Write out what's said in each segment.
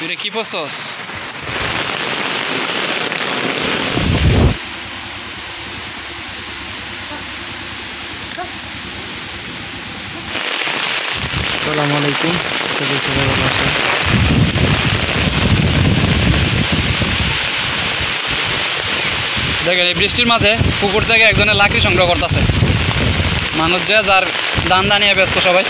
তুই কি পছস? আসসালামু আলাইকুম, সবাই ভালো আছেন? দেখেন এই বৃষ্টির মাঝে পুকুর থেকে একজনের লাকড়ি সংগ্রহ করতেছে। মানুষ যে যার দান্দা নিয়ে ব্যস্ত সবাই।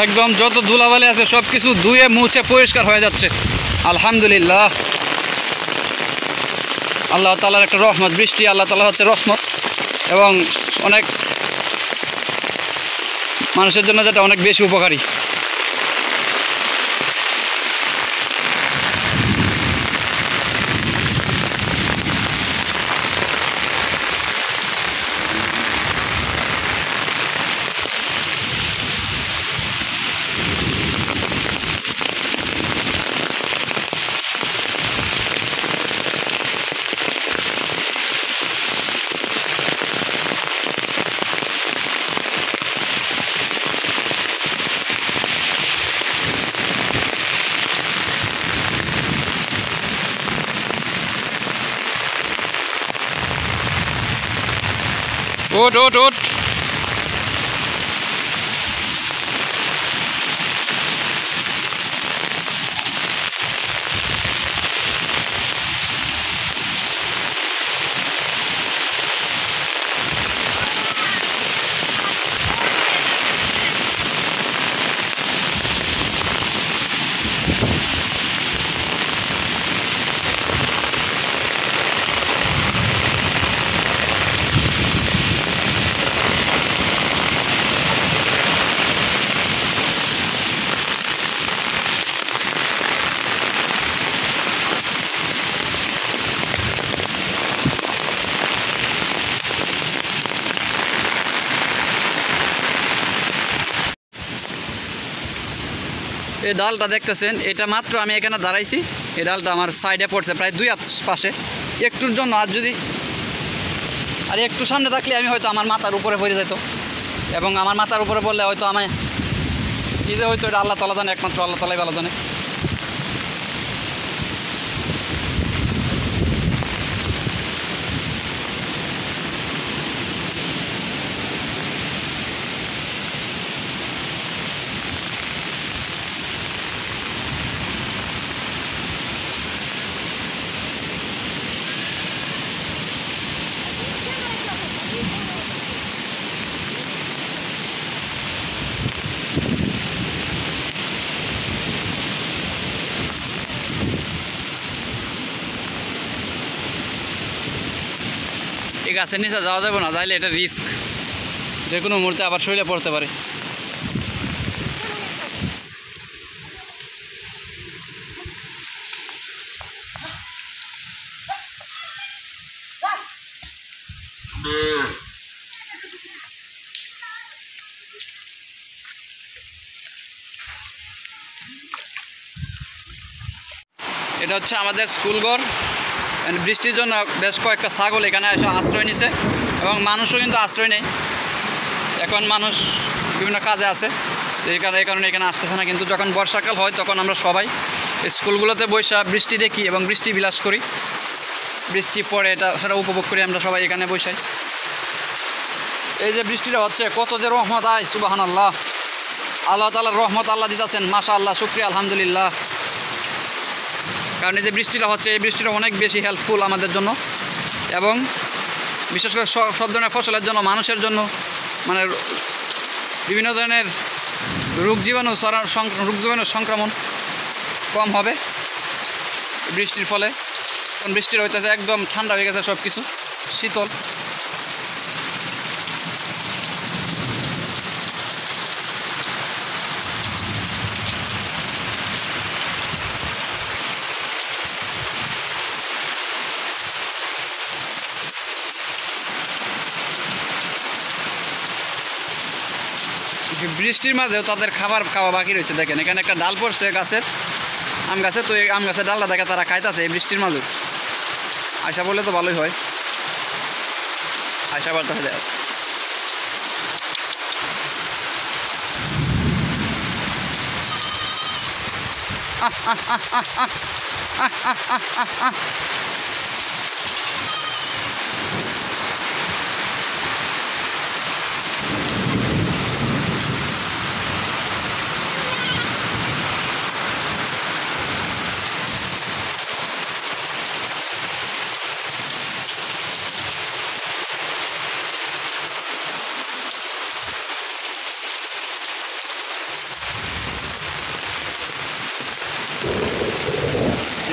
একদম যত ধুলাবালি আছে সব কিছু ধুয়ে মুছে পরিষ্কার হয়ে যাচ্ছে আলহামদুলিল্লাহ। আল্লাহ তাআলার একটা রহমত, বৃষ্টি আল্লাহ তাআলা হচ্ছে রহমত, এবং অনেক মানুষের জন্য যেটা অনেক বেশি উপকারী। ওঠ ওঠ ওঠ। এই ডালটা দেখতেছেন, এটা মাত্র আমি এখানে দাঁড়াইছি, এই ডালটা আমার সাইডে পড়ছে প্রায় 2 হাত পাশে। একটুর জন্য আর একটু সামনে থাকলে আমি হয়তো আমার মাথার উপরে পড়ে যেত, এবং আমার মাথার উপরে পড়লে হয়তো আমি কী যে হয়তো এটা আল্লাহ তাআলা জানে, একমাত্র আল্লাহ তাআলাই ভালো জানে। এই গাছের নিচে যাওয়া যাবে না, যাইলে এটা রিস্ক, যে কোনো মুহূর্তে আবার শরীরে পড়তে পারে। No. এটা হচ্ছে আমাদের স্কুলঘর। বৃষ্টির জন্য বেশ কয়েকটা ছাগল এখানে এসে আশ্রয় নিছে এবং মানুষও কিন্তু আশ্রয় নেই। এখন মানুষ বিভিন্ন কাজে আছে, এই কারণে এখানে আসতেছে না। কিন্তু যখন বর্ষাকাল হয় তখন আমরা সবাই স্কুলগুলোতে বসে বৃষ্টি দেখি এবং বৃষ্টি বিলাস করি। বৃষ্টি পড়ে সেটা উপভোগ করি আমরা সবাই এখানে বসাই। এই যে বৃষ্টিটা হচ্ছে, কত যে রহমত আয় সুবহানাল্লাহ। আল্লাহ তাআলার রহমত আল্লাহ দিতেছেন, মাশাআল্লাহ, শুকরিয়া, আলহামদুলিল্লাহ। কারণ এই যে বৃষ্টিটা হচ্ছে, এই বৃষ্টিটা অনেক বেশি হেল্পফুল আমাদের জন্য এবং বিশেষ করে সব ধরনের ফসলের জন্য, মানুষের জন্য, মানে বিভিন্ন ধরনের রোগ জীবাণু সংক্রমণ কম হবে বৃষ্টির ফলে। কারণ বৃষ্টির হইতেছে একদম ঠান্ডা হয়ে গেছে সব কিছু, শীতল। বৃষ্টির মাঝেও তাদের খাবার খাওয়া বাকি রয়েছে। দেখেন এখানে একটা ডাল পড়ছে গাছের, আম গাছে, তো এই আম গাছের ডালটা দেখে তারা খাইতেছে এই বৃষ্টির মাঝেও। আয়সা বললে তো ভালোই হয়, আয়সা বাড়তে যায়।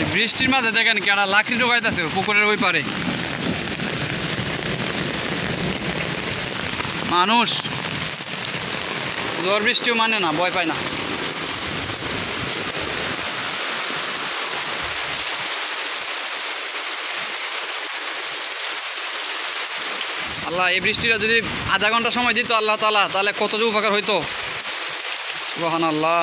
এই বৃষ্টির মাঝে দেখেন কেনা লাকড়ি ঢোকাইতেছে পুকুরের ওই পারে। মানুষ ঝড় বৃষ্টিও মানে না, ভয় পায় না। আল্লাহ এই বৃষ্টিটা যদি আধা ঘন্টা সময় দিত আল্লাহ তাআলা, তাহলে কত যে উপকার হইতো। সুবহানাল্লাহ।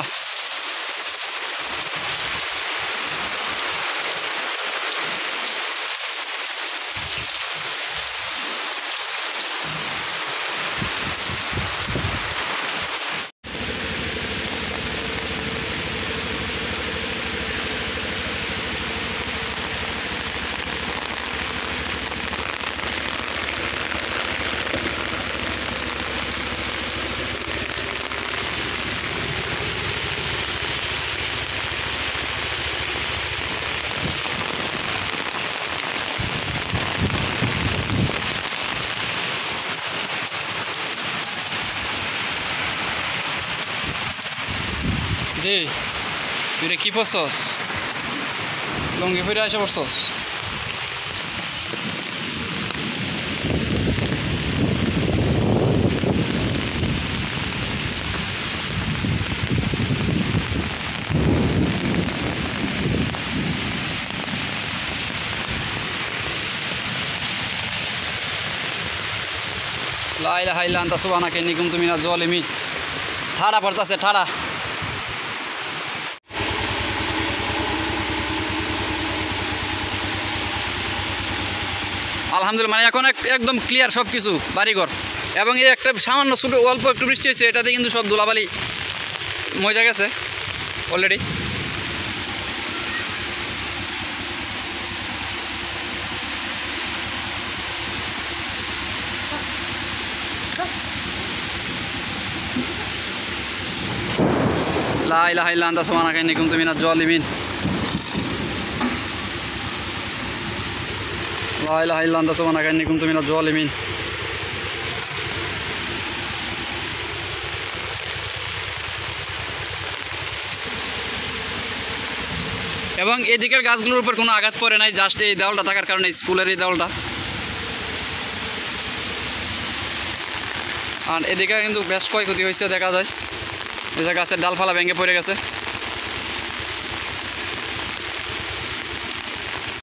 রে তুই রে কি পড়ছস? লঙ্গি ফিরে আসে পড়ছস? লা ইলাহা ইল্লা আনতা সুবহানাকা ইন্নী কুনতু মিনাজ জালিমিন। ঠাড়া পড়তাছে, ঠাড়া। আলহামদুলিল্লাহ, মানে এখন একদম ক্লিয়ার সব কিছু বাড়িঘর। এবং এই একটা সামান্য ছোটো অল্প একটু বৃষ্টি হয়েছে, এটাতে কিন্তু সব ধুলাবালি মজা গেছে অলরেডি। লা ইলাহা ইল্লা আনতা সুবহানাকা ইন্নী কুনতু মিনাজ জালিমিন। লা ইলাহা ইল্লা আনতা সুবহানাকা ইন্নী কুনতু মিনাজ জালিমিন। এবং এদিকের গাছগুলোর উপর কোনো আঘাত পড়ে নাই, জাস্ট এই দেওয়ালটা থাকার কারণে, স্কুলের এই দেওয়ালটা। আর এদিকে কিন্তু বেশ ক্ষয়ক্ষতি হয়েছে দেখা যায়, এই যে গাছের ডালপালা ভেঙে পড়ে গেছে।